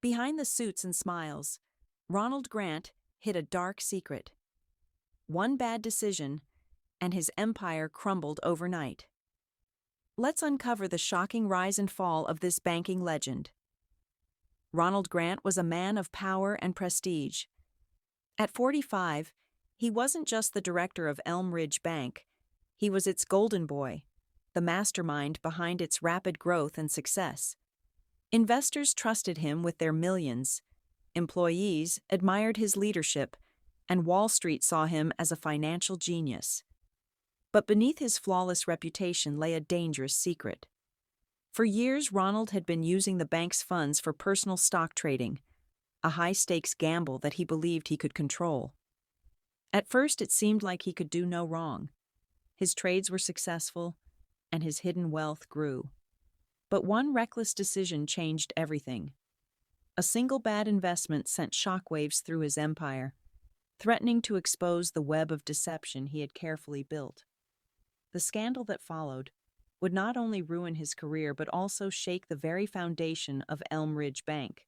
Behind the suits and smiles, Ronald Grant hid a dark secret. One bad decision, and his empire crumbled overnight. Let's uncover the shocking rise and fall of this banking legend. Ronald Grant was a man of power and prestige. At 45, he wasn't just the director of Elm Ridge Bank, he was its golden boy, the mastermind behind its rapid growth and success. Investors trusted him with their millions, employees admired his leadership, and Wall Street saw him as a financial genius. But beneath his flawless reputation lay a dangerous secret. For years, Ronald had been using the bank's funds for personal stock trading, a high-stakes gamble that he believed he could control. At first, it seemed like he could do no wrong. His trades were successful, and his hidden wealth grew. But one reckless decision changed everything. A single bad investment sent shockwaves through his empire, threatening to expose the web of deception he had carefully built. The scandal that followed would not only ruin his career but also shake the very foundation of Elm Ridge Bank.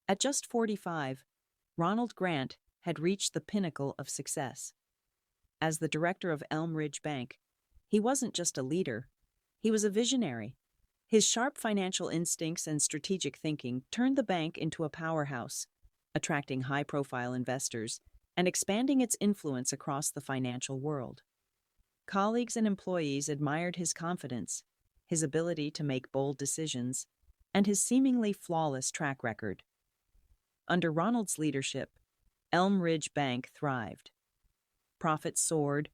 At just 45, Ronald Grant had reached the pinnacle of success. As the director of Elm Ridge Bank, he wasn't just a leader, he was a visionary. His sharp financial instincts and strategic thinking turned the bank into a powerhouse, attracting high-profile investors and expanding its influence across the financial world. Colleagues and employees admired his confidence, his ability to make bold decisions, and his seemingly flawless track record. Under Ronald's leadership, Elm Ridge Bank thrived. Profits soared,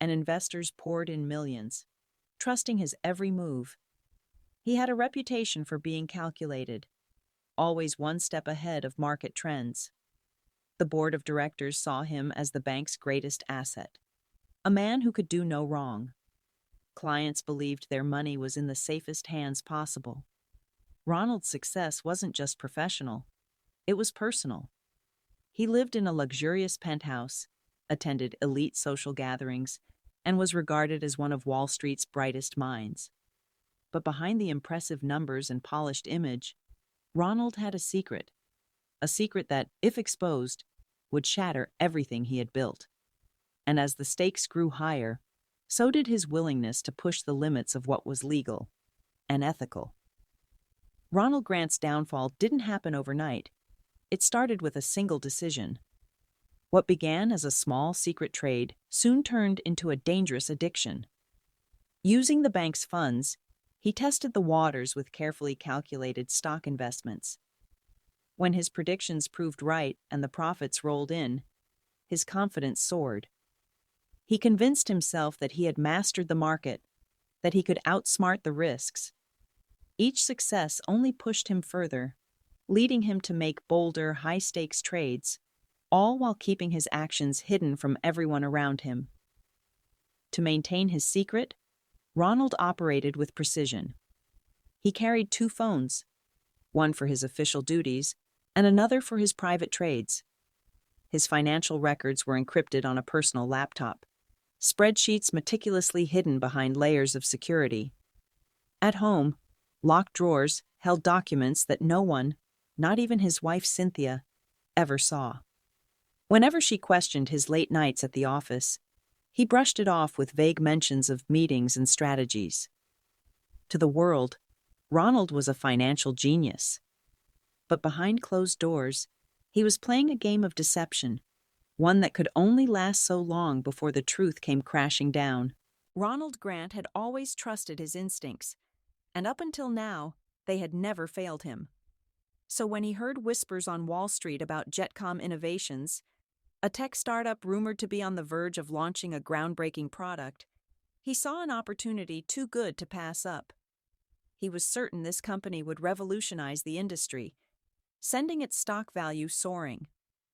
and investors poured in millions, trusting his every move. He had a reputation for being calculated, always one step ahead of market trends. The board of directors saw him as the bank's greatest asset, a man who could do no wrong. Clients believed their money was in the safest hands possible. Ronald's success wasn't just professional, it was personal. He lived in a luxurious penthouse, attended elite social gatherings, and was regarded as one of Wall Street's brightest minds. But behind the impressive numbers and polished image, Ronald had a secret that, if exposed, would shatter everything he had built. And as the stakes grew higher, so did his willingness to push the limits of what was legal and ethical. Ronald Grant's downfall didn't happen overnight. It started with a single decision. What began as a small secret trade soon turned into a dangerous addiction. Using the bank's funds, he tested the waters with carefully calculated stock investments. When his predictions proved right and the profits rolled in, his confidence soared. He convinced himself that he had mastered the market, that he could outsmart the risks. Each success only pushed him further, leading him to make bolder, high-stakes trades, all while keeping his actions hidden from everyone around him. To maintain his secret, Ronald operated with precision. He carried 2 phones, one for his official duties and another for his private trades. His financial records were encrypted on a personal laptop, spreadsheets meticulously hidden behind layers of security. At home, locked drawers held documents that no one, not even his wife Cynthia, ever saw. Whenever she questioned his late nights at the office, he brushed it off with vague mentions of meetings and strategies. To the world, Ronald was a financial genius. But behind closed doors, he was playing a game of deception, one that could only last so long before the truth came crashing down. Ronald Grant had always trusted his instincts, and up until now, they had never failed him. So when he heard whispers on Wall Street about Jetcom Innovations, a tech startup rumored to be on the verge of launching a groundbreaking product, he saw an opportunity too good to pass up. He was certain this company would revolutionize the industry, sending its stock value soaring.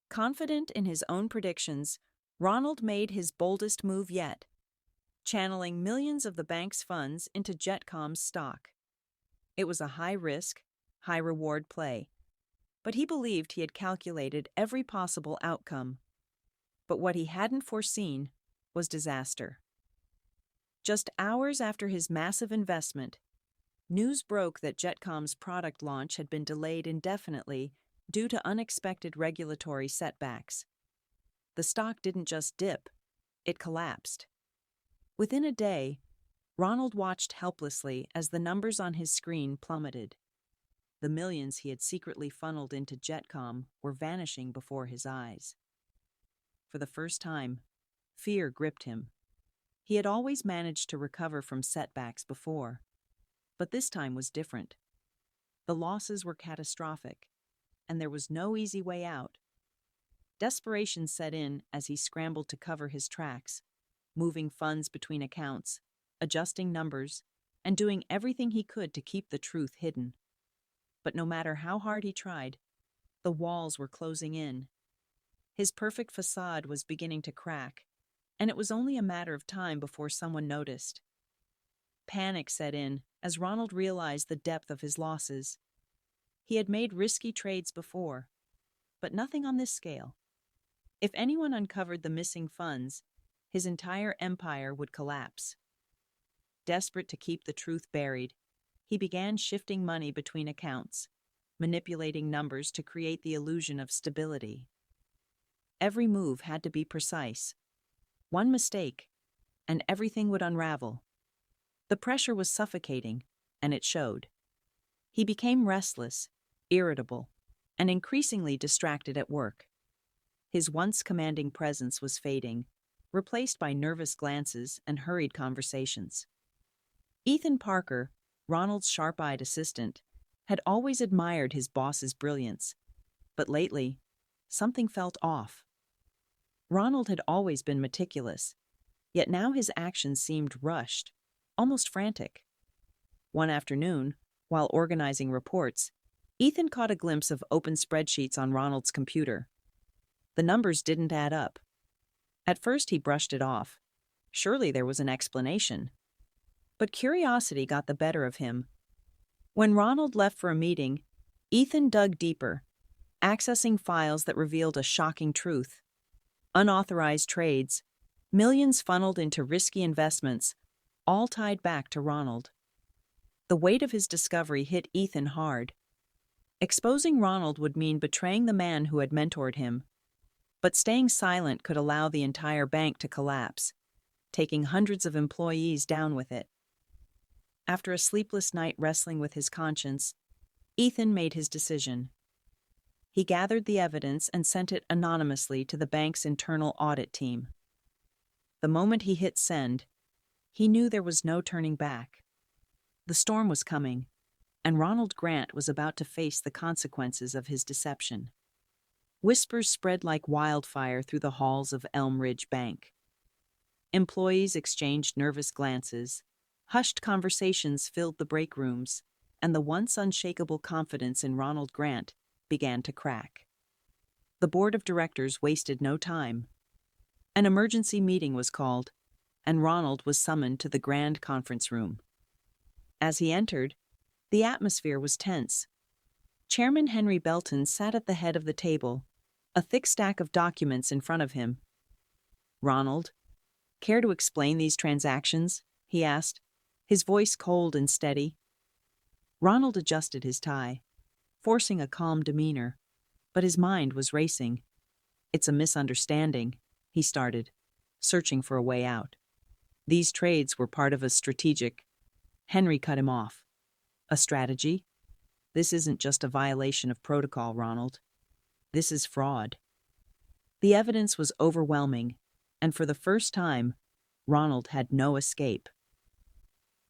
Confident in his own predictions, Ronald made his boldest move yet, channeling millions of the bank's funds into Jetcom's stock. It was a high-risk, high-reward play, but he believed he had calculated every possible outcome. But what he hadn't foreseen was disaster. Just hours after his massive investment, News broke that Jetcom's product launch had been delayed indefinitely due to unexpected regulatory setbacks. The stock didn't just dip, it collapsed. Within a day, Ronald watched helplessly as the numbers on his screen plummeted. The millions he had secretly funneled into Jetcom were vanishing before his eyes. For the first time, fear gripped him. He had always managed to recover from setbacks before, but this time was different. The losses were catastrophic, and there was no easy way out. Desperation set in as he scrambled to cover his tracks, moving funds between accounts, adjusting numbers, and doing everything he could to keep the truth hidden. But no matter how hard he tried, the walls were closing in. His perfect facade was beginning to crack, and it was only a matter of time before someone noticed. Panic set in as Ronald realized the depth of his losses. He had made risky trades before, but nothing on this scale. If anyone uncovered the missing funds, his entire empire would collapse. Desperate to keep the truth buried, he began shifting money between accounts, manipulating numbers to create the illusion of stability. Every move had to be precise. One mistake, and everything would unravel. The pressure was suffocating, and it showed. He became restless, irritable, and increasingly distracted at work. His once commanding presence was fading, replaced by nervous glances and hurried conversations. Ethan Parker, Ronald's sharp-eyed assistant, had always admired his boss's brilliance, but lately, something felt off. Ronald had always been meticulous, yet now his actions seemed rushed, almost frantic. One afternoon, while organizing reports, Ethan caught a glimpse of open spreadsheets on Ronald's computer. The numbers didn't add up. At first he brushed it off. Surely there was an explanation. But curiosity got the better of him. When Ronald left for a meeting, Ethan dug deeper, accessing files that revealed a shocking truth. Unauthorized trades, millions funneled into risky investments, all tied back to Ronald. The weight of his discovery hit Ethan hard. Exposing Ronald would mean betraying the man who had mentored him. But staying silent could allow the entire bank to collapse, taking hundreds of employees down with it. After a sleepless night wrestling with his conscience, Ethan made his decision. He gathered the evidence and sent it anonymously to the bank's internal audit team. The moment he hit send, he knew there was no turning back. The storm was coming, and Ronald Grant was about to face the consequences of his deception. Whispers spread like wildfire through the halls of Elm Ridge Bank. Employees exchanged nervous glances, hushed conversations filled the break rooms, and the once unshakable confidence in Ronald Grant began to crack. The board of directors wasted no time. An emergency meeting was called, and Ronald was summoned to the grand conference room. As he entered, the atmosphere was tense. Chairman Henry Belton sat at the head of the table, a thick stack of documents in front of him. "Ronald, care to explain these transactions?" he asked, his voice cold and steady. Ronald adjusted his tie, forcing a calm demeanor, but his mind was racing. "It's a misunderstanding," he started, searching for a way out. "These trades were part of a strategic—" Henry cut him off. "A strategy? This isn't just a violation of protocol, Ronald. This is fraud." The evidence was overwhelming, and for the first time, Ronald had no escape.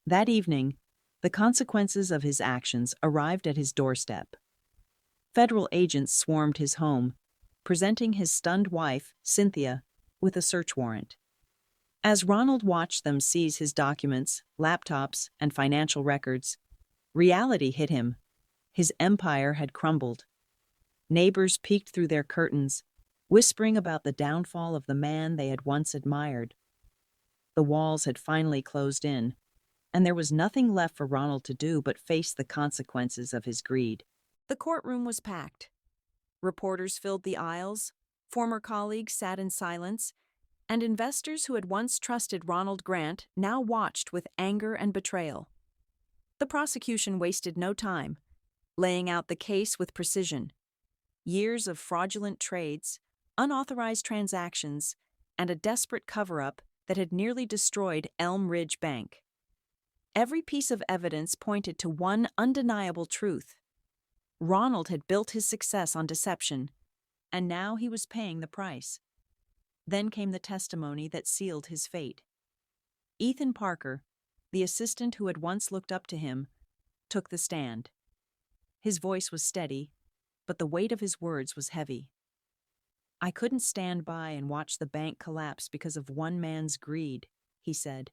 That evening, the consequences of his actions arrived at his doorstep. Federal agents swarmed his home, presenting his stunned wife, Cynthia, with a search warrant. As Ronald watched them seize his documents, laptops, and financial records, reality hit him. His empire had crumbled. Neighbors peeked through their curtains, whispering about the downfall of the man they had once admired. The walls had finally closed in, and there was nothing left for Ronald to do but face the consequences of his greed. The courtroom was packed. Reporters filled the aisles, former colleagues sat in silence, and investors who had once trusted Ronald Grant now watched with anger and betrayal. The prosecution wasted no time, laying out the case with precision. Years of fraudulent trades, unauthorized transactions, and a desperate cover-up that had nearly destroyed Elm Ridge Bank. Every piece of evidence pointed to one undeniable truth. Ronald had built his success on deception, and now he was paying the price. Then came the testimony that sealed his fate. Ethan Parker, the assistant who had once looked up to him, took the stand. His voice was steady, but the weight of his words was heavy. "I couldn't stand by and watch the bank collapse because of one man's greed," he said.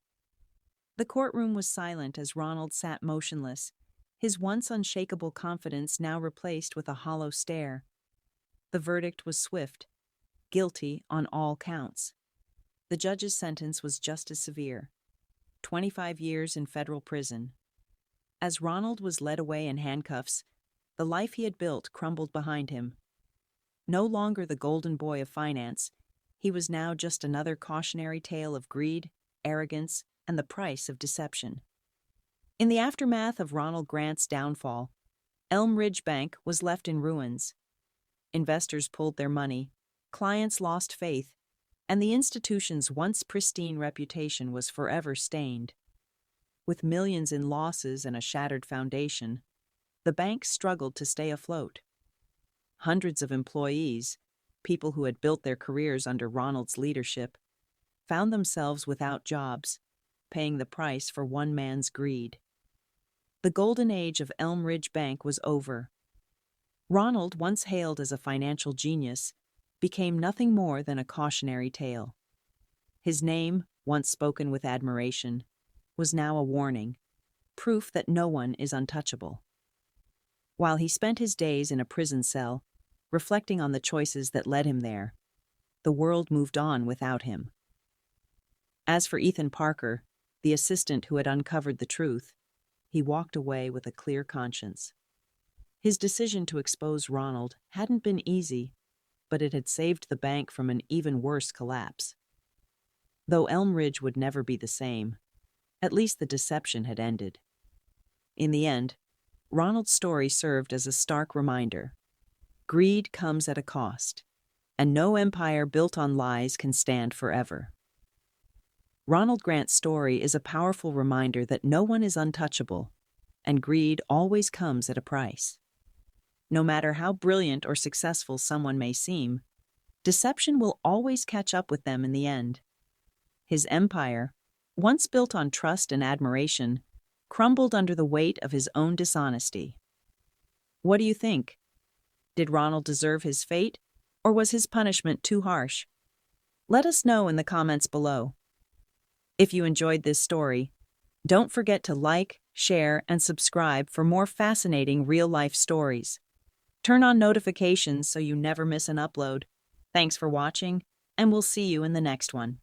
The courtroom was silent as Ronald sat motionless, his once unshakable confidence now replaced with a hollow stare. The verdict was swift, guilty on all counts. The judge's sentence was just as severe, 25 years in federal prison. As Ronald was led away in handcuffs, the life he had built crumbled behind him. No longer the golden boy of finance, he was now just another cautionary tale of greed, arrogance, and the price of deception. In the aftermath of Ronald Grant's downfall, Elm Ridge Bank was left in ruins. Investors pulled their money, clients lost faith, and the institution's once pristine reputation was forever stained. With millions in losses and a shattered foundation, the bank struggled to stay afloat. Hundreds of employees, people who had built their careers under Ronald's leadership, found themselves without jobs, paying the price for one man's greed. The golden age of Elm Ridge Bank was over. Ronald, once hailed as a financial genius, became nothing more than a cautionary tale. His name, once spoken with admiration, was now a warning, proof that no one is untouchable. While he spent his days in a prison cell, reflecting on the choices that led him there, the world moved on without him. As for Ethan Parker, the assistant who had uncovered the truth, he walked away with a clear conscience. His decision to expose Ronald hadn't been easy, but it had saved the bank from an even worse collapse. Though Elm Ridge would never be the same, at least the deception had ended. In the end, Ronald's story served as a stark reminder. Greed comes at a cost, and no empire built on lies can stand forever. Ronald Grant's story is a powerful reminder that no one is untouchable, and greed always comes at a price. No matter how brilliant or successful someone may seem, deception will always catch up with them in the end. His empire, once built on trust and admiration, crumbled under the weight of his own dishonesty. What do you think? Did Ronald deserve his fate, or was his punishment too harsh? Let us know in the comments below. If you enjoyed this story, don't forget to like, share, and subscribe for more fascinating real-life stories. Turn on notifications so you never miss an upload. Thanks for watching, and we'll see you in the next one.